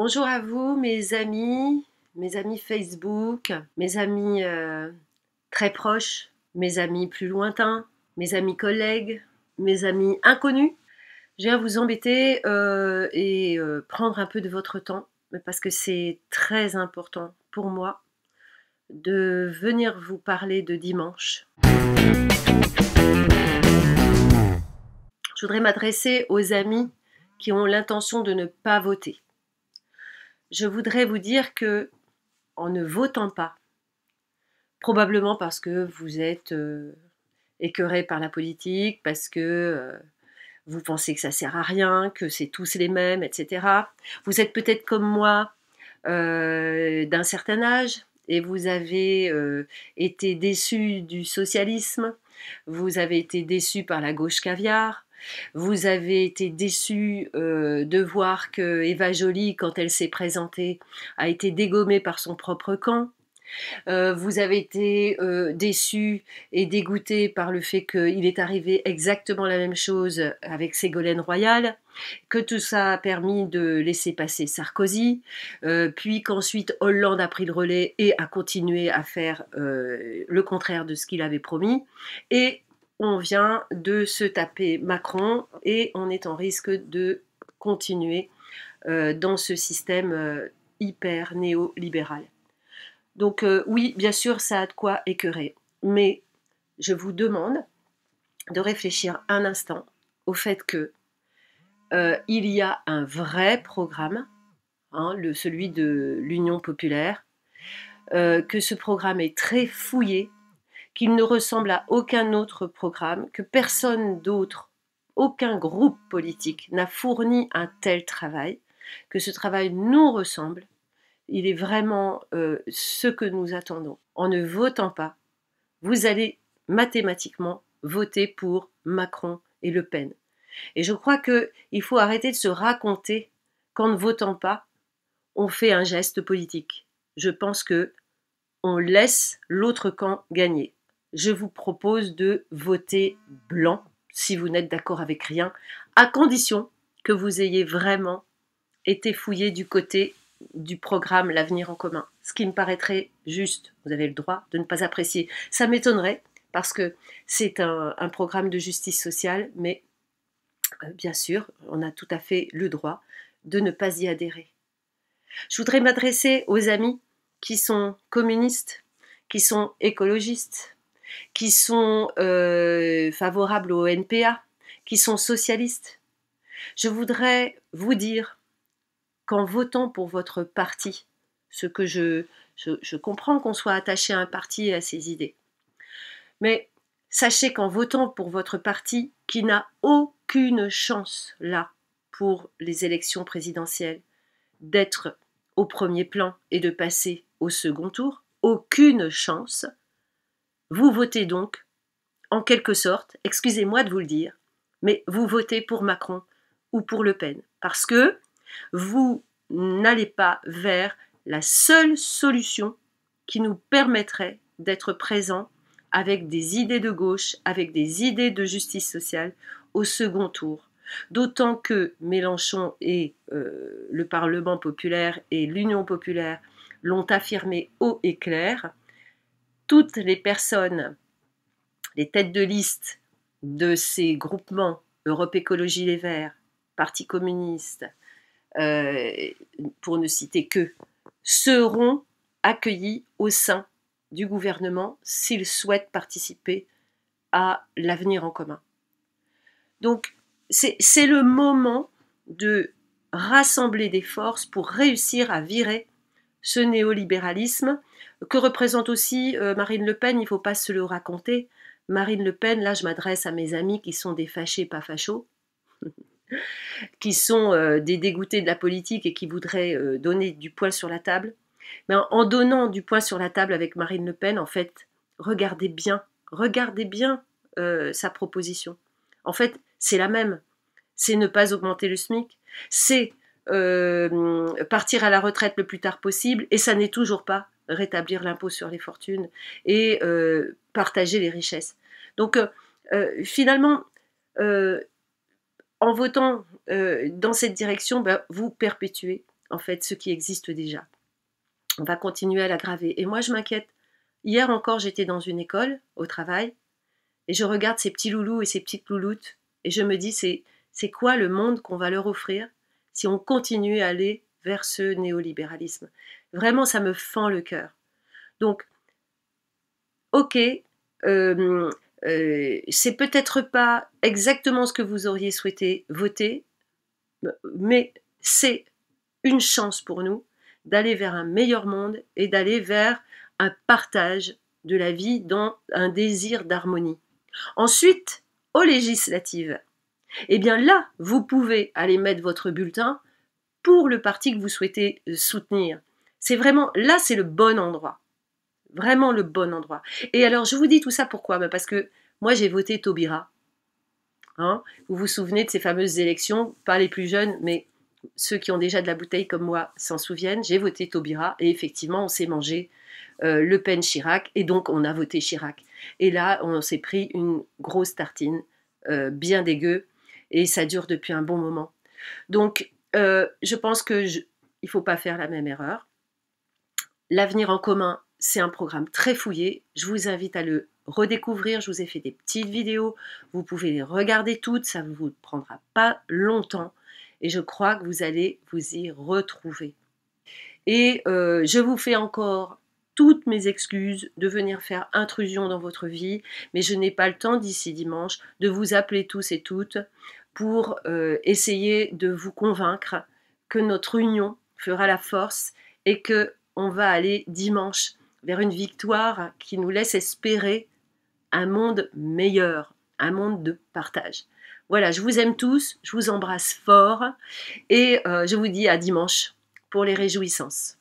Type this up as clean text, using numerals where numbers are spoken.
Bonjour à vous, mes amis Facebook, mes amis très proches, mes amis plus lointains, mes amis collègues, mes amis inconnus. Je viens vous embêter et prendre un peu de votre temps parce que c'est très important pour moi de venir vous parler de dimanche. Je voudrais m'adresser aux amis qui ont l'intention de ne pas voter. Je voudrais vous dire que en ne votant pas, probablement parce que vous êtes écœuré par la politique, parce que vous pensez que ça sert à rien, que c'est tous les mêmes, etc. Vous êtes peut-être comme moi d'un certain âge et vous avez été déçu du socialisme, vous avez été déçu par la gauche caviar, vous avez été déçu de voir que Eva Joly, quand elle s'est présentée, a été dégommée par son propre camp. Vous avez été déçu et dégoûté par le fait qu'il est arrivé exactement la même chose avec Ségolène Royal, que tout ça a permis de laisser passer Sarkozy, puis qu'ensuite Hollande a pris le relais et a continué à faire le contraire de ce qu'il avait promis, et on vient de se taper Macron et on est en risque de continuer dans ce système hyper néolibéral. Donc oui, bien sûr, ça a de quoi écœurer. Mais je vous demande de réfléchir un instant au fait que il y a un vrai programme, celui de l'Union populaire, que ce programme est très fouillé, qu'il ne ressemble à aucun autre programme, que personne d'autre, aucun groupe politique n'a fourni un tel travail, que ce travail nous ressemble. Il est vraiment ce que nous attendons. En ne votant pas, vous allez mathématiquement voter pour Macron et Le Pen. Et je crois qu'il faut arrêter de se raconter qu'en ne votant pas, on fait un geste politique. Je pense que on laisse l'autre camp gagner. Je vous propose de voter blanc si vous n'êtes d'accord avec rien, à condition que vous ayez vraiment été fouillé du côté du programme L'Avenir en commun. Ce qui me paraîtrait juste, vous avez le droit de ne pas apprécier. Ça m'étonnerait parce que c'est un programme de justice sociale, mais bien sûr, on a tout à fait le droit de ne pas y adhérer. Je voudrais m'adresser aux amis qui sont communistes, qui sont écologistes, qui sont favorables au NPA, qui sont socialistes. Je voudrais vous dire qu'en votant pour votre parti, ce que je comprends qu'on soit attaché à un parti et à ses idées, mais sachez qu'en votant pour votre parti, qui n'a aucune chance là pour les élections présidentielles d'être au premier plan et de passer au second tour, aucune chance, vous votez donc, en quelque sorte, excusez-moi de vous le dire, mais vous votez pour Macron ou pour Le Pen, parce que vous n'allez pas vers la seule solution qui nous permettrait d'être présents avec des idées de gauche, avec des idées de justice sociale au second tour. D'autant que Mélenchon et le Parlement populaire et l'Union populaire l'ont affirmé haut et clair, toutes les personnes, les têtes de liste de ces groupements, Europe Écologie Les Verts, Parti communiste, pour ne citer que, seront accueillis au sein du gouvernement s'ils souhaitent participer à l'avenir en commun. Donc, c'est le moment de rassembler des forces pour réussir à virer ce néolibéralisme que représente aussi Marine Le Pen. Il ne faut pas se le raconter. Marine Le Pen, là je m'adresse à mes amis qui sont des fâchés pas fachos, qui sont des dégoûtés de la politique et qui voudraient donner du poing sur la table. Mais en donnant du poing sur la table avec Marine Le Pen, en fait, regardez bien sa proposition. En fait, c'est la même. C'est ne pas augmenter le SMIC, c'est partir à la retraite le plus tard possible, et ça n'est toujours pas rétablir l'impôt sur les fortunes et partager les richesses. Donc finalement, en votant dans cette direction, vous perpétuez en fait, ce qui existe déjà. On va continuer à l'aggraver. Et moi, je m'inquiète. Hier encore, j'étais dans une école, au travail, et je regarde ces petits loulous et ces petites louloutes, et je me dis, c'est quoi le monde qu'on va leur offrir si on continue à aller vers ce néolibéralisme? Vraiment, ça me fend le cœur. Donc, ok, c'est peut-être pas exactement ce que vous auriez souhaité voter, mais c'est une chance pour nous d'aller vers un meilleur monde et d'aller vers un partage de la vie dans un désir d'harmonie. Ensuite, aux législatives, eh bien là, vous pouvez aller mettre votre bulletin pour le parti que vous souhaitez soutenir. C'est vraiment, là, c'est le bon endroit. Vraiment le bon endroit. Et alors, je vous dis tout ça pourquoi? Parce que moi, j'ai voté Taubira. Hein, vous vous souvenez de ces fameuses élections, pas les plus jeunes, mais ceux qui ont déjà de la bouteille comme moi s'en souviennent. J'ai voté Taubira et effectivement, on s'est mangé Le Pen-Chirac et donc on a voté Chirac. Et là, on s'est pris une grosse tartine bien dégueu et ça dure depuis un bon moment. Donc, je pense que il ne faut pas faire la même erreur. L'avenir en commun, c'est un programme très fouillé. Je vous invite à le redécouvrir. Je vous ai fait des petites vidéos. Vous pouvez les regarder toutes. Ça ne vous prendra pas longtemps. Et je crois que vous allez vous y retrouver. Et je vous fais encore toutes mes excuses de venir faire intrusion dans votre vie. Mais je n'ai pas le temps d'ici dimanche de vous appeler tous et toutes pour essayer de vous convaincre que notre union fera la force et que on va aller dimanche vers une victoire qui nous laisse espérer un monde meilleur, un monde de partage. Voilà, je vous aime tous, je vous embrasse fort et je vous dis à dimanche pour les réjouissances.